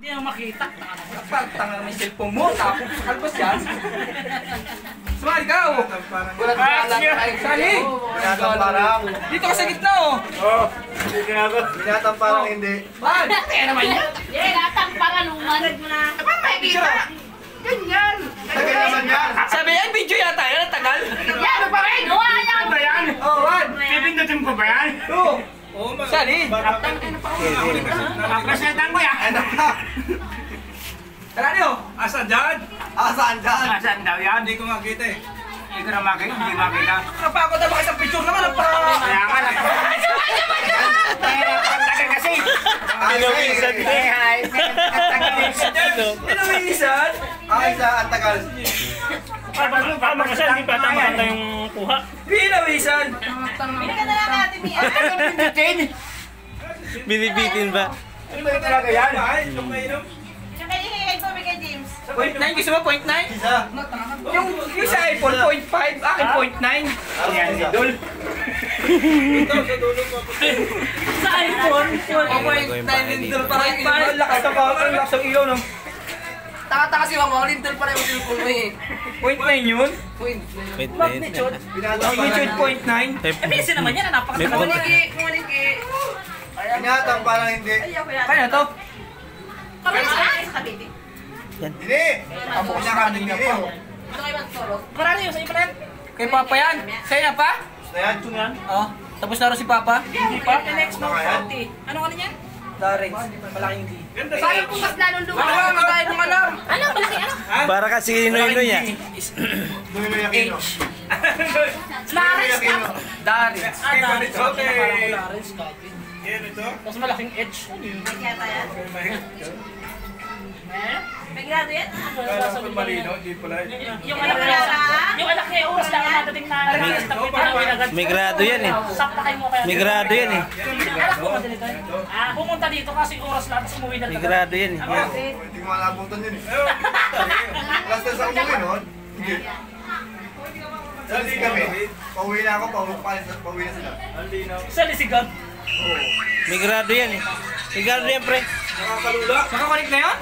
Hindi na makita. Tanga naman yung cellphone mo, tapos kalbas yan. Sumali ka, oh. Wala ka lang. Sali. Binatamparan. Dito ka sa gitna, oh. Oo. Binatamparan hindi. Bad. Kaya naman yan. Binatamparan, umanad mo na. Aba, may kita. Ganyan. Tagal naman yan. Sabi yan, video yata yan, ang tagal. Yan, ano ba rin? Yan! Ba yan? Oh, one. Pipindutin ko ba yan? Two. Sali. Napresentan ko yan. Ano ka? Tara niyo. Asan dyan? Saan dyan? Asan daw yan? Hindi ko makita eh. Hindi ko na makita. Hindi makita. Napakot na ba isang picture naman? Kaya nga na. Tagal kasi. Pinawisan din. Pinawisan? Isa, ang tagal. Tama kasi hindi pa tama na yung kuha. Pinawisan. Binigyan na lang natin niya. Pindutin. Binibitin ba? Ano ba yung talaga yan? Yung kay Tommy kay James. 0.9, gusto mo 0.9? Isa. Yung sa iPhone 0.5, akin 0.9. Yan, idol. Sa iPhone. 0.9 lindol para yung ilaw. Lakas ng power, lakas ng ilaw, no? Taka-taka si Wang Wang, lindol pala yung cellphone mo eh. 0.9 yun? Wait, wait. Magnitude 0.9. Eh, bilis naman yan. Napakasama May na. Kumaniki. Binatamparan hindi. Kaya na to? Kamay sa kabiti. Hindi. Ako pinakanin niya pa. Ano kayo magturo? Karani yun, sa iyo pa rin. Kay Papa yan. Sa'yo na pa? Gusto yan? Oh. Tapos na rin si Papa? Hindi pa. Next Note 40. Ano ka na yan? Daring. Malaking D. Sayang kung mas lalong Ano lumaki. ba? Magkaya mong alam. Ano? Malaki ano? Para kasi inoy-inoy niya. Dulo Aquino. Maris Aquino. na. Daring. Mas malaking edge. Kaya yan? May grado yan? Yung anak niya, yung anak niya, oras lang nadating na May grado yan eh. Saktakay mo kaya. May grado yan eh. Anak mo kasi dito. Pumunta dito kasi oras lang, tapos umuwi na May talaga. grado yan eh. Hindi ko malabutan yun eh. Last na sa umuwi nun? Hindi. Sabi kami, pauwi na ako, pauwi na sila. Sa lisigan. May grado yan eh. May grado yan pre. Nakakonect na yun?